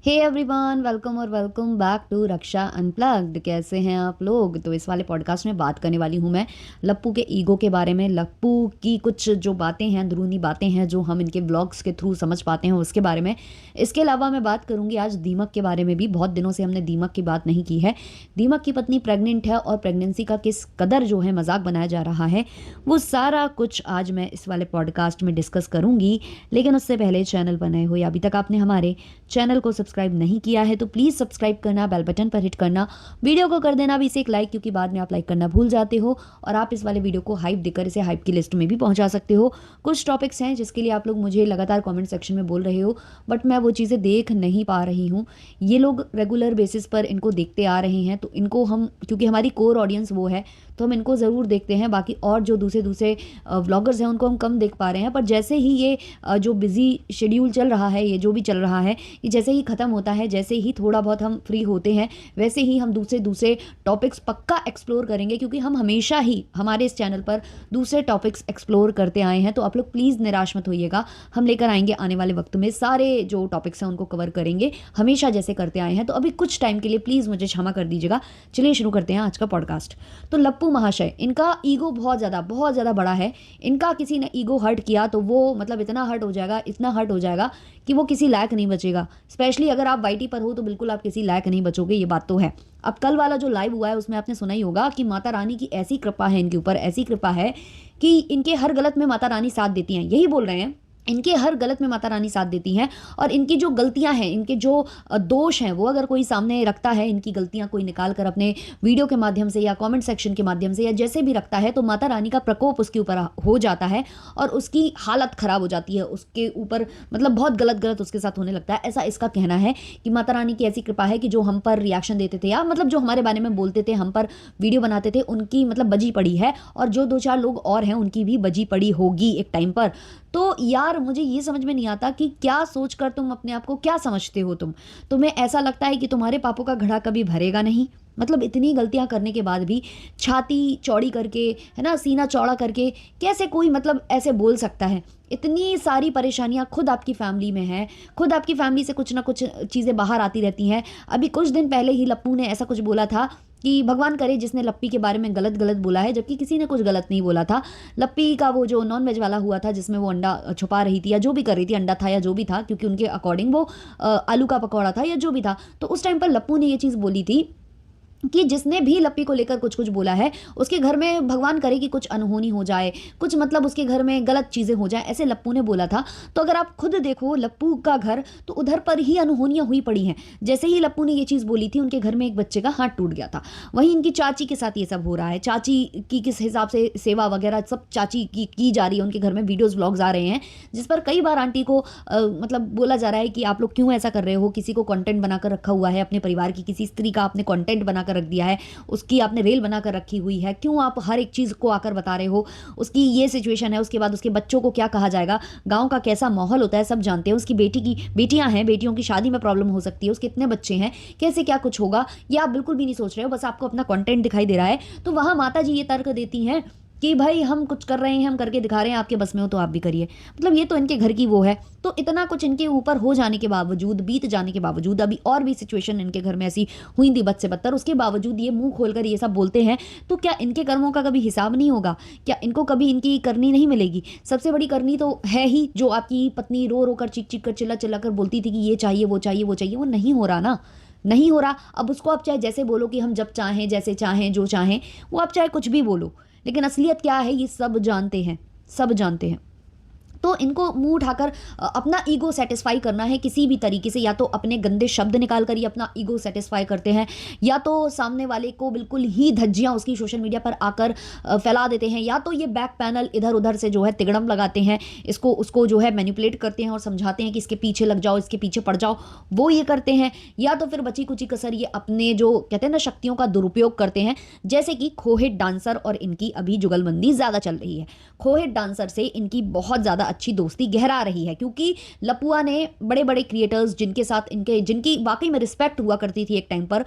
हे everyone, welcome और welcome back to Raksha unplugged. कैसे हैं आप लोग? तो इस वाले पॉडकास्ट में बात करने वाली हूँ मैं लप्पू के ईगो के बारे में। लप्पू की कुछ जो बातें हैं, अंदरूनी बातें हैं जो हम इनके व्लॉग्स के थ्रू समझ पाते हैं, उसके बारे में। इसके अलावा मैं बात करूँगी आज दीमक के बारे में भी। बहुत दिनों से हमने दीमक की बात नहीं की है। दीमक की पत्नी प्रेग्नेंट है और प्रेगनेंसी का किस कदर जो है मजाक बनाया जा रहा है, वो सारा कुछ आज मैं इस वाले पॉडकास्ट में डिस्कस करूँगी। लेकिन उससे पहले चैनल पर नए हो या अभी तक आपने हमारे चैनल को सब्सक्राइब नहीं किया है तो प्लीज़ सब्सक्राइब करना, बेल बटन पर हिट करना, वीडियो को कर देना भी इसे एक लाइक, क्योंकि बाद में आप लाइक करना भूल जाते हो और आप इस वाले वीडियो को हाइप देकर इसे हाइप की लिस्ट में भी पहुंचा सकते हो। कुछ टॉपिक्स हैं जिसके लिए आप लोग मुझे लगातार कमेंट सेक्शन में बोल रहे हो, बट मैं वो चीज़ें देख नहीं पा रही हूँ। ये लोग रेगुलर बेसिस पर इनको देखते आ रहे हैं, तो इनको हम, क्योंकि हमारी कोर ऑडियंस वो है, तो हम इनको ज़रूर देखते हैं। बाकी और जो दूसरे दूसरे व्लॉगर्स हैं उनको हम कम देख पा रहे हैं। पर जैसे ही ये जो बिज़ी शेड्यूल चल रहा है, ये जो भी चल रहा है, ये जैसे ही ख़त्म होता है, जैसे ही थोड़ा बहुत हम फ्री होते हैं, वैसे ही हम दूसरे दूसरे टॉपिक्स पक्का एक्सप्लोर करेंगे, क्योंकि हम हमेशा ही हमारे इस चैनल पर दूसरे टॉपिक्स एक्सप्लोर करते आए हैं। तो आप लोग प्लीज़ निराश मत होइएगा। हम लेकर आएंगे आने वाले वक्त में सारे जो टॉपिक्स हैं उनको कवर करेंगे, हमेशा जैसे करते आए हैं। तो अभी कुछ टाइम के लिए प्लीज़ मुझे क्षमा कर दीजिएगा। चलिए शुरू करते हैं आज का पॉडकास्ट। तो लप्पू महाशय, इनका ईगो बहुत ज़्यादा बड़ा है। इनका किसी ने ईगो हर्ट किया तो वो मतलब इतना हर्ट हो जाएगा, इतना हर्ट हो जाएगा कि वो किसी लायक नहीं बचेगा। स्पेशली अगर आप वाईटी पर हो तो बिल्कुल आप किसी लायक नहीं बचोगे, ये बात तो है। अब कल वाला जो लाइव हुआ है उसमें आपने सुना ही होगा कि माता रानी की ऐसी कृपा है इनके ऊपर, ऐसी कृपा है कि इनके हर गलत में माता रानी साथ देती हैं। यही बोल रहे हैं, इनके हर गलत में माता रानी साथ देती हैं। और इनकी जो गलतियां हैं, इनके जो दोष हैं, वो अगर कोई सामने रखता है, इनकी गलतियां कोई निकाल कर अपने वीडियो के माध्यम से या कमेंट सेक्शन के माध्यम से या जैसे भी रखता है, तो माता रानी का प्रकोप उसके ऊपर हो जाता है और उसकी हालत खराब हो जाती है। उसके ऊपर मतलब बहुत गलत गलत उसके साथ होने लगता है। ऐसा इसका कहना है कि माता रानी की ऐसी कृपा है कि जो हम पर रिएक्शन देते थे या मतलब जो हमारे बारे में बोलते थे, हम पर वीडियो बनाते थे, उनकी मतलब बजी पड़ी है। और जो दो चार लोग और हैं उनकी भी बजी पड़ी होगी एक टाइम पर। तो यार मुझे ये समझ में नहीं आता कि क्या सोचकर तुम अपने आप को क्या समझते हो। तुम्हें ऐसा लगता है कि तुम्हारे पापों का घड़ा कभी भरेगा नहीं? मतलब इतनी गलतियां करने के बाद भी छाती चौड़ी करके, है ना, सीना चौड़ा करके कैसे कोई मतलब ऐसे बोल सकता है? इतनी सारी परेशानियां खुद आपकी फैमिली में है, खुद आपकी फैमिली से कुछ ना कुछ चीज़ें बाहर आती रहती हैं। अभी कुछ दिन पहले ही लप्पू ने ऐसा कुछ बोला था कि भगवान करे जिसने लप्पी के बारे में गलत गलत बोला है, जबकि किसी ने कुछ गलत नहीं बोला था। लप्पी का वो जो नॉन वेज वाला हुआ था जिसमें वो अंडा छुपा रही थी या जो भी कर रही थी, अंडा था या जो भी था, क्योंकि उनके अकॉर्डिंग वो आलू का पकौड़ा था या जो भी था। तो उस टाइम पर लप्पू ने ये चीज़ बोली थी कि जिसने भी लप्पी को लेकर कुछ कुछ बोला है, उसके घर में भगवान करे कि कुछ अनहोनी हो जाए, कुछ मतलब उसके घर में गलत चीज़ें हो जाए, ऐसे लप्पू ने बोला था। तो अगर आप खुद देखो लप्पू का घर, तो उधर पर ही अनहोनियां हुई पड़ी हैं। जैसे ही लप्पू ने ये चीज़ बोली थी, उनके घर में एक बच्चे का हाथ टूट गया था। वहीं इनकी चाची के साथ ये सब हो रहा है। चाची की किस हिसाब से सेवा वगैरह सब चाची की जा रही है। उनके घर में वीडियोज़ व्लॉग्स आ रहे हैं जिस पर कई बार आंटी को मतलब बोला जा रहा है कि आप लोग क्यों ऐसा कर रहे हो, किसी को कंटेंट बनाकर रखा हुआ है, अपने परिवार की किसी स्त्री का आपने कंटेंट बनाकर रख दिया है, उसकी आपने रेल बनाकर रखी हुई है, क्यों आप हर एक चीज़ को आकर बता रहे हो? उसकी ये सिचुएशन है, उसके बाद उसके बच्चों को क्या कहा जाएगा, गांव का कैसा माहौल होता है सब जानते हैं। उसकी बेटियां हैं, बेटियों की शादी में प्रॉब्लम हो सकती है, उसके इतने बच्चे हैं, कैसे क्या कुछ होगा, ये आप बिल्कुल भी नहीं सोच रहे हो, बस आपको अपना कंटेंट दिखाई दे रहा है। तो वहां माता जी ये तर्क देती हैं कि भाई हम कुछ कर रहे हैं, हम करके दिखा रहे हैं, आपके बस में हो तो आप भी करिए। मतलब ये तो इनके घर की वो है। तो इतना कुछ इनके ऊपर हो जाने के बावजूद, बीत जाने के बावजूद, अभी और भी सिचुएशन इनके घर में ऐसी हुई थी बद से बदतर, उसके बावजूद ये मुंह खोलकर ये सब बोलते हैं। तो क्या इनके कर्मों का कभी हिसाब नहीं होगा? क्या इनको कभी इनकी करनी नहीं मिलेगी? सबसे बड़ी करनी तो है ही, जो आपकी पत्नी रो रो कर, चीख चीख कर, चिल्ला चिल्ला कर बोलती थी कि ये चाहिए वो चाहिए वो चाहिए, वो नहीं हो रहा ना, नहीं हो रहा। अब उसको आप चाहे जैसे बोलो कि हम जब चाहें, जैसे चाहें, जो चाहें, वो आप चाहे कुछ भी बोलो, लेकिन असलियत क्या है ये सब जानते हैं, सब जानते हैं। तो इनको मुंह उठाकर अपना ईगो सेटिस्फाई करना है किसी भी तरीके से, या तो अपने गंदे शब्द निकाल कर ये अपना ईगो सेटिस्फाई करते हैं, या तो सामने वाले को बिल्कुल ही धज्जियां उसकी सोशल मीडिया पर आकर फैला देते हैं, या तो ये बैक पैनल इधर उधर से जो है तिगड़म लगाते हैं, इसको उसको जो है मैनिपुलेट करते हैं और समझाते हैं कि इसके पीछे लग जाओ, इसके पीछे पड़ जाओ, वो ये करते हैं। या तो फिर बची कुची कसर ये अपने जो कहते हैं ना शक्तियों का दुरुपयोग करते हैं, जैसे कि खोहेट डांसर, और इनकी अभी जुगलबंदी ज़्यादा चल रही है। खोहेट डांसर से इनकी बहुत ज़्यादा अच्छी दोस्ती गहरा रही है, क्योंकि लपुआ ने बड़े बड़े क्रिएटर्स जिनके साथ जिनकी वाकई में रिस्पेक्ट हुआ करती थी एक टाइम पर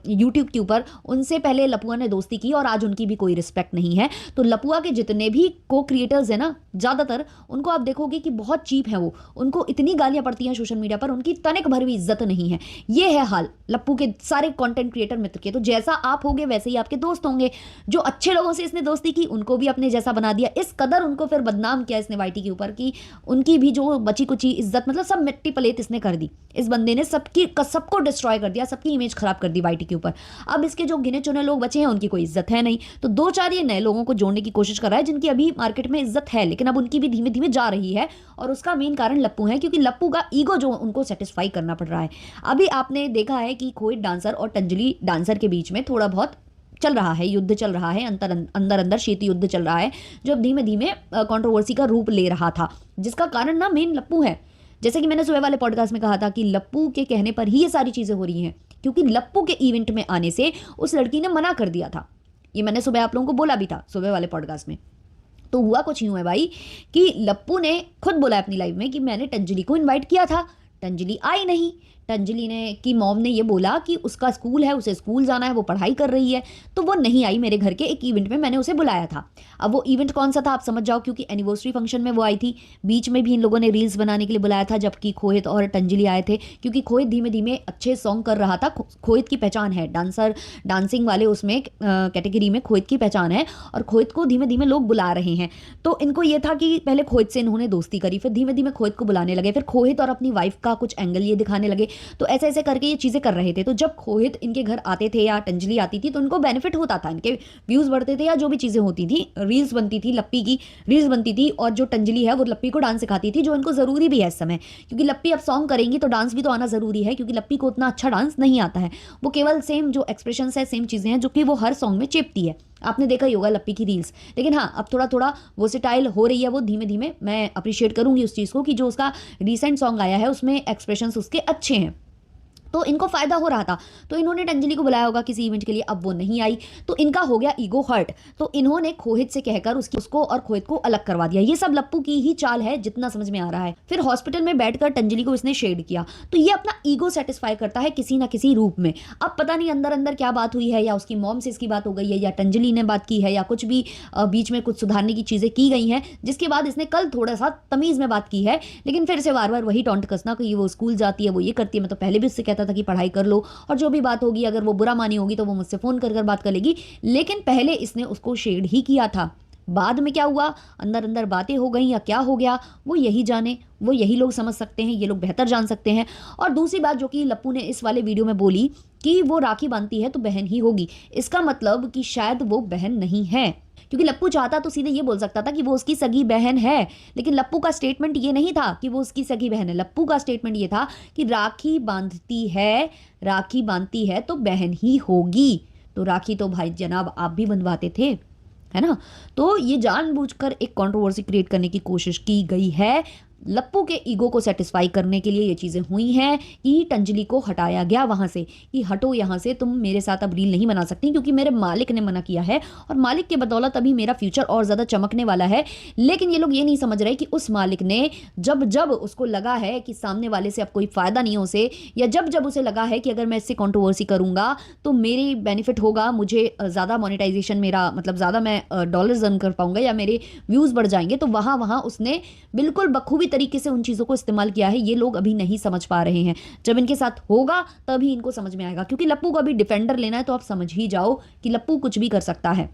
यूट्यूब के ऊपर, उनसे पहले लपुआ ने दोस्ती की और आज उनकी भी कोई रिस्पेक्ट नहीं है। तो लपुआ के जितने भी को क्रिएटर्स हैं ना, ज़्यादातर उनको आप देखोगे कि बहुत चीप है वो, उनको इतनी गालियां पड़ती हैं सोशल मीडिया पर, उनकी तनिक भर भी इज्जत नहीं है। ये है हाल लप्पू के सारे कंटेंट क्रिएटर मित्र के। तो जैसा आप होंगे वैसे ही आपके दोस्त होंगे। जो अच्छे लोगों से इसने दोस्ती की उनको भी अपने जैसा बना दिया, इस कदर उनको फिर बदनाम किया इसने वाईटी के ऊपर कि उनकी भी जो बची कुची इज्जत, मतलब सब मिट्टी पलेत इसने कर दी। इस बंदे ने सबको डिस्ट्रॉय कर दिया, सबकी इमेज खराब कर दी वाईटी के ऊपर। अब इसके जो गिने चुने लोग बचे हैं उनकी कोई इज्जत है नहीं। तो दो चार ये नए लोगों को जोड़ने की कोशिश कर रहा है जिनकी अभी मार्केट में इज्जत है, लेकिन अब उनकी भी धीमे धीमे जा रही है। और उसका मेन कारण लप्पू है, क्योंकि लप्पू का ईगो जो उनको सेटिस्फाई करना पड़ रहा है। अभी आपने देखा है कि खोहित डांसर और टंजली डांसर के बीच में थोड़ा बहुत चल रहा है, युद्ध चल रहा है, अंदर अंदर शीत युद्ध चल रहा है, जो अब धीमे धीमे कंट्रोवर्सी का रूप ले रहा था, जिसका कारण ना मेन लप्पू है। जैसे कि मैंने सुबह वाले पॉडकास्ट में कहा था कि लप्पू के कहने पर ही ये सारी चीजें हो रही हैं, क्योंकि लप्पू के इवेंट में आने से उस लड़की ने मना कर दिया था। ये मैंने सुबह आप लोगों को बोला भी था सुबह वाले पॉडकास्ट में। तो हुआ कुछ यूं है भाई कि लप्पू ने खुद बोला अपनी लाइव में कि मैंने टंजली को इनवाइट किया था, टंजली आई नहीं। टंजली ने की मॉम ने ये बोला कि उसका स्कूल है, उसे स्कूल जाना है, वो पढ़ाई कर रही है, तो वो नहीं आई मेरे घर के एक इवेंट में, मैंने उसे बुलाया था। अब वो इवेंट कौन सा था आप समझ जाओ, क्योंकि एनिवर्सरी फंक्शन में वो आई थी। बीच में भी इन लोगों ने रील्स बनाने के लिए बुलाया था, जबकि खोहित और टंजली आए थे, क्योंकि खोहित धीमे धीमे अच्छे सॉन्ग कर रहा था। खोहित की पहचान है, डांसिंग वाले उसमें कैटेगरी में खोहित की पहचान है, और खोहित को धीमे धीमे लोग बुला रहे हैं। तो इनको ये था कि पहले खोहित से इन्होंने दोस्ती करी, फिर धीमे धीमे खोहित को बुलाने लगे, फिर खोहित और अपनी वाइफ का कुछ एंगल ये दिखाने लगे। तो ऐसे ऐसे करके ये चीजें कर रहे थे। तो जब खोहित इनके घर आते थे या टंजली आती थी तो इनको बेनिफिट होता था, इनके व्यूज बढ़ते थे या जो भी चीजें होती थी, रील्स बनती थी, लप्पी की रील्स बनती थी, और जो टंजली है वो लप्पी को डांस सिखाती थी, जो इनको जरूरी भी है इस समय, क्योंकि लप्पी अब सॉन्ग करेंगी तो डांस भी तो आना जरूरी है, क्योंकि लप्पी को उतना अच्छा डांस नहीं आता है। वो केवल सेम जो एक्सप्रेशन है, सेम चीजें हैं जो कि वो हर सॉन्ग में चेपती है। आपने देखा ही होगा लप्पी की रील्स। लेकिन हाँ, अब थोड़ा थोड़ा वो स्टाइल हो रही है, वो धीमे धीमे। मैं अप्रिशिएट करूंगी उस चीज़ को कि जो उसका रिसेंट सॉन्ग आया है उसमें एक्सप्रेशंस उसके अच्छे हैं, तो इनको फायदा हो रहा था। तो इन्होंने टंजली को बुलाया होगा किसी इवेंट के लिए, अब वो नहीं आई, तो इनका हो गया ईगो हर्ट। तो इन्होंने खोहित से कहकर उसको और खोहित को अलग करवा दिया। ये सब लप्पू की ही चाल है जितना समझ में आ रहा है। फिर हॉस्पिटल में बैठकर टंजली को इसने शेड किया, तो ये अपना ईगो सेटिस्फाई करता है किसी ना किसी रूप में। अब पता नहीं अंदर अंदर क्या बात हुई है, या उसकी मॉम से इसकी बात हो गई है, या टंजली ने बात की है, या कुछ भी बीच में कुछ सुधारने की चीजें की गई हैं, जिसके बाद इसने कल थोड़ा सा तमीज में बात की है। लेकिन फिर से बार बार वही टॉन्ट कसना कि वो स्कूल जाती है, वो ये करती है। मैं तो पहले भी उससे कहता था कि पढ़ाई कर लो, और जो भी बात होगी अगर वो बुरा मानी होगी तो वो मुझसे फोन कर बात कर लेगी। लेकिन पहले इसने उसको शेड ही किया था। बाद में क्या हुआ, अंदर अंदर बातें हो गई या क्या हो गया, वो यही जाने, वो यही लोग समझ सकते हैं, ये लोग बेहतर जान सकते हैं। और दूसरी बात जो कि लप्पू ने इस वाले वीडियो में बोली कि वो राखी बांधती है तो बहन ही होगी, इसका मतलब कि शायद वो बहन नहीं है। क्योंकि लप्पू चाहता तो सीधे ये बोल सकता था कि वो उसकी सगी बहन है, लेकिन लप्पू का स्टेटमेंट ये नहीं था कि वो उसकी सगी बहन है। लप्पू का स्टेटमेंट ये था कि राखी बांधती है तो बहन ही होगी। तो राखी तो भाई जनाब आप भी बंधवाते थे, है ना। तो ये जानबूझकर एक कंट्रोवर्सी क्रिएट करने की कोशिश की गई है। लप्पू के ईगो को सेटिस्फाई करने के लिए ये चीज़ें हुई हैं कि टंजली को हटाया गया वहाँ से, कि हटो यहाँ से, तुम मेरे साथ अब रील नहीं बना सकती, क्योंकि मेरे मालिक ने मना किया है, और मालिक के बदौलत अभी मेरा फ्यूचर और ज़्यादा चमकने वाला है। लेकिन ये लोग ये नहीं समझ रहे कि उस मालिक ने जब जब उसको लगा है कि सामने वाले से अब कोई फ़ायदा नहीं हो उसे, या जब जब उसे लगा है कि अगर मैं इससे कंट्रोवर्सी करूँगा तो मेरी बेनिफिट होगा, मुझे ज़्यादा मोनेटाइजेशन, मेरा मतलब ज़्यादा मैं डॉलर्स अर्न कर पाऊँगा या मेरे व्यूज़ बढ़ जाएंगे, तो वहाँ वहाँ उसने बिल्कुल बखूबी तरीके से उन चीज़ों को इस्तेमाल किया है। ये लोग अभी नहीं समझ पा रहे हैं, जब इनके साथ होगा तभी इनको समझ में आएगा। क्योंकि लप्पू को अभी डिफेंडर लेना है, तो आप समझ ही जाओ कि लप्पू कुछ भी कर सकता है।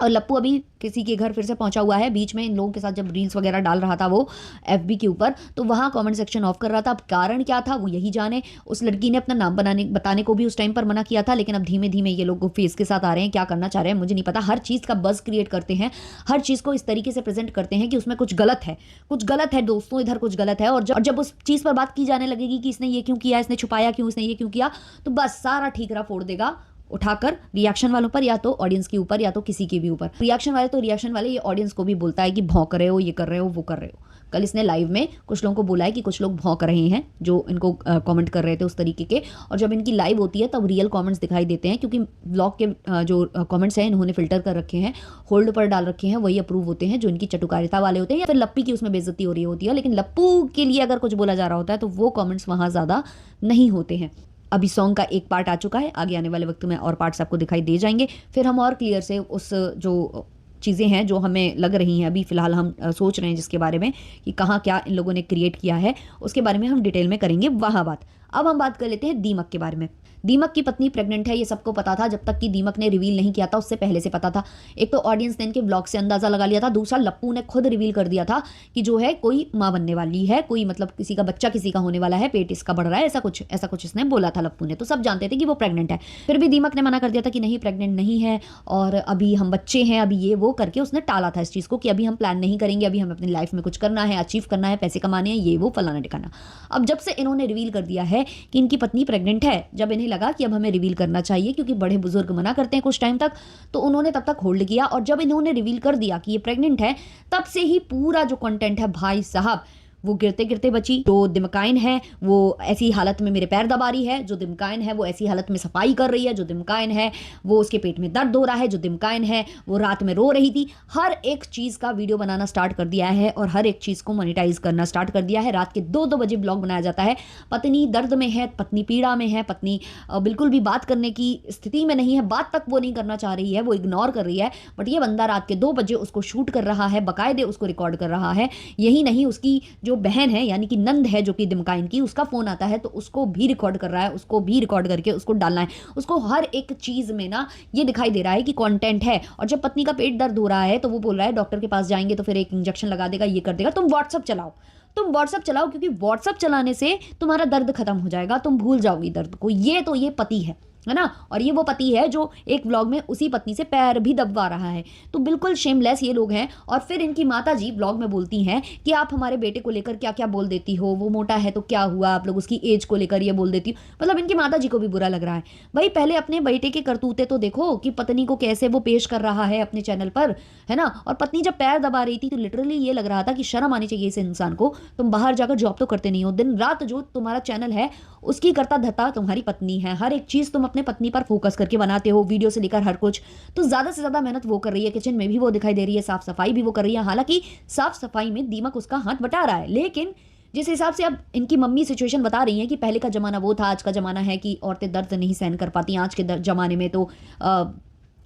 और लप्पू अभी किसी के घर फिर से पहुंचा हुआ है। बीच में इन लोगों के साथ जब रील्स वगैरह डाल रहा था वो एफबी के ऊपर, तो वहाँ कमेंट सेक्शन ऑफ कर रहा था। अब कारण क्या था वो यही जाने। उस लड़की ने अपना नाम बताने को भी उस टाइम पर मना किया था, लेकिन अब धीमे धीमे ये लोग फेस के साथ आ रहे हैं। क्या करना चाह रहे हैं मुझे नहीं पता। हर चीज़ का बज़ क्रिएट करते हैं, हर चीज़ को इस तरीके से प्रेजेंट करते हैं कि उसमें कुछ गलत है दोस्तों, इधर कुछ गलत है। और जब उस चीज़ पर बात की जाने लगेगी कि इसने ये क्यों किया, इसने छुपाया क्यों, इसने ये क्यों किया, तो बस सारा ठीकरा फोड़ देगा उठाकर रिएक्शन वालों पर, या तो ऑडियंस के ऊपर, या तो किसी के भी ऊपर। रिएक्शन वाले तो रिएक्शन वाले, ये ऑडियंस को भी बोलता है कि भौंक रहे हो, ये कर रहे हो, वो कर रहे हो। कल इसने लाइव में कुछ लोगों को बोला है कि कुछ लोग भौंक रहे हैं जो इनको कमेंट कर रहे थे उस तरीके के, और जब इनकी लाइव होती है तब रियल कमेंट्स दिखाई देते हैं, क्योंकि ब्लॉग के जो कमेंट्स हैं इन्होंने फिल्टर कर रखे हैं, होल्ड पर डाल रखे हैं, वही अप्रूव होते हैं जो इनकी चटुकारिता वाले होते हैं, या फिर लप्पी की उसमें बेइज्जती हो रही होती है। लेकिन लप्पू के लिए अगर कुछ बोला जा रहा होता है तो वो कमेंट्स वहाँ ज़्यादा नहीं होते हैं। अभी सॉन्ग का एक पार्ट आ चुका है, आगे आने वाले वक्त में और पार्ट्स आपको दिखाई दे जाएंगे, फिर हम और क्लियर से उस जो चीज़ें हैं जो हमें लग रही हैं, अभी फ़िलहाल हम सोच रहे हैं जिसके बारे में कि कहाँ क्या इन लोगों ने क्रिएट किया है, उसके बारे में हम डिटेल में करेंगे वहाँ बात। अब हम बात कर लेते हैं दीमक के बारे में। दीमक की पत्नी प्रेग्नेंट है, ये सबको पता था, जब तक कि दीमक ने रिवील नहीं किया था उससे पहले से पता था। एक तो ऑडियंस ने इनके ब्लॉग से अंदाजा लगा लिया था, दूसरा लप्पू ने खुद रिवील कर दिया था कि जो है कोई माँ बनने वाली है, कोई मतलब किसी का बच्चा किसी का होने वाला है, पेट इसका बढ़ रहा है, ऐसा कुछ इसने बोला था लप्पू ने, तो सब जानते थे कि वो प्रेग्नेंट है। फिर भी दीमक ने मना कर दिया था कि नहीं प्रेग्नेंट नहीं है और अभी हम बच्चे हैं, अभी ये वो करके उसने टाला था इस चीज़ को कि अभी हम प्लान नहीं करेंगे, अभी हमें अपनी लाइफ में कुछ करना है, अचीव करना है, पैसे कमाने हैं, ये वो फलाना टिकाना। अब जब से इन्होंने रिवील कर दिया है कि इनकी पत्नी प्रेग्नेंट है, जब इन्हें लगा कि अब हमें रिवील करना चाहिए क्योंकि बड़े बुजुर्ग मना करते हैं कुछ टाइम तक, तो उन्होंने तब तक होल्ड किया, और जब इन्होंने रिवील कर दिया कि ये प्रेग्नेंट है, तब से ही पूरा जो कंटेंट है भाई साहब वो गिरते गिरते बची। जो दिमकाइन है वो ऐसी हालत में मेरे पैर दबा रही है, जो दिमकाइन है वो ऐसी हालत में सफाई कर रही है, जो दिमकाइन है वो उसके पेट में दर्द हो रहा है, जो दिमकाइन है वो रात में रो रही थी। हर एक चीज़ का वीडियो बनाना स्टार्ट कर दिया है और हर एक चीज़ को मोनेटाइज करना स्टार्ट कर दिया है। रात के 2-2 बजे ब्लॉग बनाया जाता है। पत्नी दर्द में है, पत्नी पीड़ा में है, पत्नी बिल्कुल भी बात करने की स्थिति में नहीं है, बात तक वो नहीं करना चाह रही है, वो इग्नोर कर रही है, बट ये बंदा रात के 2 बजे उसको शूट कर रहा है, बाकायदे उसको रिकॉर्ड कर रहा है। यही नहीं, उसकी जो बहन है यानी कि नंद है जो कि दिमकाइन की, उसका फोन आता है तो उसको भी रिकॉर्ड कर रहा है, उसको भी रिकॉर्ड करके उसको डालना है। उसको हर एक चीज में ना ये दिखाई दे रहा है कि कंटेंट है। और जब पत्नी का पेट दर्द हो रहा है तो वो बोल रहा है डॉक्टर के पास जाएंगे तो फिर एक इंजेक्शन लगा देगा, ये कर देगा, तुम व्हाट्सअप चलाओ क्योंकि व्हाट्सअप चलाने से तुम्हारा दर्द खत्म हो जाएगा, तुम भूल जाओगी दर्द को। ये पति है ना, और ये वो पति है जो एक व्लॉग में उसी पत्नी से पैर भी दबवा रहा है। तो बिल्कुल शेमलेस ये लोग हैं। और फिर इनकी माता जी व्लॉग में बोलती हैं कि आप हमारे बेटे को लेकर क्या क्या बोल देती हो, वो मोटा है तो क्या हुआ, आप लोग उसकी एज को लेकर ये बोल देती हो। मतलब इनकी माता जी को भी बुरा लग रहा है। भाई पहले अपने बेटे के करतूते तो देखो कि पत्नी को कैसे वो पेश कर रहा है अपने चैनल पर, है ना। और पत्नी जब पैर दबा रही थी तो लिटरली ये लग रहा था कि शर्म आनी चाहिए इस इंसान को, तुम बाहर जाकर जॉब तो करते नहीं हो, दिन रात जो तुम्हारा चैनल है उसकी करता धता तुम्हारी पत्नी है, हर एक चीज तुम अपने पत्नी पर फोकस करके बनाते हो, वीडियो से लेकर हर कुछ। तो ज्यादा से ज्यादा मेहनत वो कर रही है, किचन में भी वो दिखाई दे रही है, साफ सफाई भी वो कर रही है। हालांकि साफ सफाई में दीमक उसका हाथ बटा रहा है, लेकिन जिस हिसाब से अब इनकी मम्मी सिचुएशन बता रही हैं कि पहले का जमाना वो था, आज का जमाना है कि औरतें दर्द नहीं सहन कर पाती, आज के जमाने में तो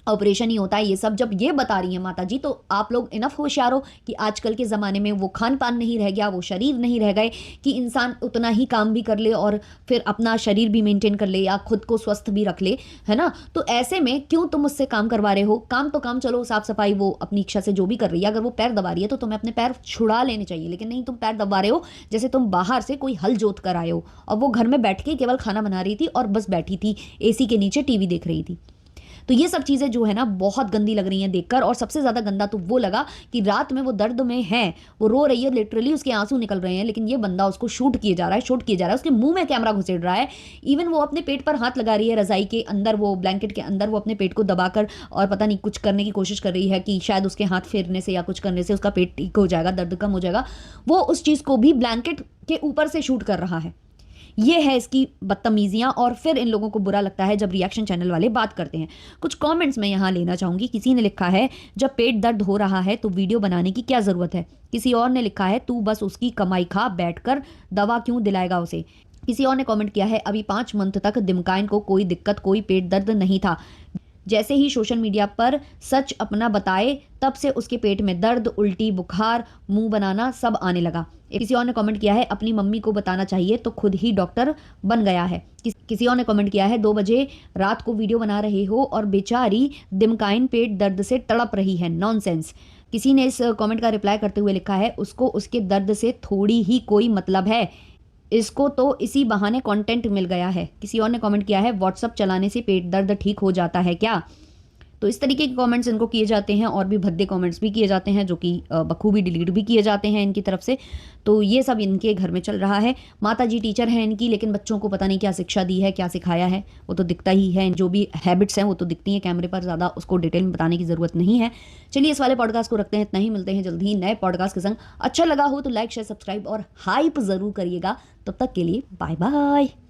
ऑपरेशन ही होता है, ये सब जब ये बता रही हैं माता जी, तो आप लोग इनफ होशियार हो कि आजकल के ज़माने में वो खान पान नहीं रह गया, वो शरीर नहीं रह गए कि इंसान उतना ही काम भी कर ले और फिर अपना शरीर भी मेंटेन कर ले या खुद को स्वस्थ भी रख ले, है ना। तो ऐसे में क्यों तुम उससे काम करवा रहे हो। काम तो काम, चलो साफ सफाई वो अपनी इच्छा से जो भी कर रही है, अगर वो पैर दबा रही है तो तुम्हें अपने पैर छुड़ा लेने चाहिए, लेकिन नहीं, तुम पैर दबा रहे हो जैसे तुम बाहर से कोई हल जोत कर आए हो। और वो घर में बैठ के केवल खाना बना रही थी और बस बैठी थी एसी के नीचे टीवी देख रही थी। तो ये सब चीज़ें जो है ना बहुत गंदी लग रही हैं देखकर। और सबसे ज़्यादा गंदा तो वो लगा कि रात में वो दर्द में है, वो रो रही है, लिटरली उसके आंसू निकल रहे हैं, लेकिन ये बंदा उसको शूट किया जा रहा है, उसके मुंह में कैमरा घुसेड़ रहा है। इवन वो अपने पेट पर हाथ लगा रही है, रजाई के अंदर, वो ब्लैंकेट के अंदर वो अपने पेट को दबाकर और पता नहीं कुछ करने की कोशिश कर रही है कि शायद उसके हाथ फेरने से या कुछ करने से उसका पेट ठीक हो जाएगा, दर्द कम हो जाएगा। वो उस चीज़ को भी ब्लैंकेट के ऊपर से शूट कर रहा है। ये है इसकी बदतमीजियां। और फिर इन लोगों को बुरा लगता है जब रिएक्शन चैनल वाले बात करते हैं। कुछ कमेंट्स में यहाँ लेना चाहूंगी। किसी ने लिखा है जब पेट दर्द हो रहा है तो वीडियो बनाने की क्या ज़रूरत है। किसी और ने लिखा है तू बस उसकी कमाई खा, बैठकर दवा क्यों दिलाएगा उसे। किसी और ने कमेंट किया है अभी 5 मंथ तक दिमकाइन को कोई दिक्कत, कोई पेट दर्द नहीं था, जैसे ही सोशल मीडिया पर सच अपना बताए तब से उसके पेट में दर्द, उल्टी, बुखार, मुंह बनाना सब आने लगा। किसी और ने कमेंट किया है अपनी मम्मी को बताना चाहिए तो खुद ही डॉक्टर बन गया है। किसी और ने कमेंट किया है 2 बजे रात को वीडियो बना रहे हो और बेचारी दिमकाइन पेट दर्द से तड़प रही है, नॉनसेंस। किसी ने इस कमेंट का रिप्लाई करते हुए लिखा है उसको उसके दर्द से थोड़ी ही कोई मतलब है, इसको तो इसी बहाने कंटेंट मिल गया है। किसी और ने कमेंट किया है व्हाट्सअप चलाने से पेट दर्द ठीक हो जाता है क्या। तो इस तरीके के कमेंट्स इनको किए जाते हैं और भी भद्दे कमेंट्स भी किए जाते हैं जो कि बखूबी डिलीट भी किए जाते हैं इनकी तरफ से। तो ये सब इनके घर में चल रहा है। माता जी टीचर हैं इनकी, लेकिन बच्चों को पता नहीं क्या शिक्षा दी है, क्या सिखाया है, वो तो दिखता ही है। जो भी हैबिट्स हैं वो तो दिखती हैं कैमरे पर, ज़्यादा उसको डिटेल में बताने की ज़रूरत नहीं है। चलिए इस वाले पॉडकास्ट को रखते हैं इतना ही, मिलते हैं जल्द ही नए पॉडकास्ट के संग। अच्छा लगा हो तो लाइक शेयर सब्सक्राइब और हाइप ज़रूर करिएगा। तब तक के लिए बाय बाय।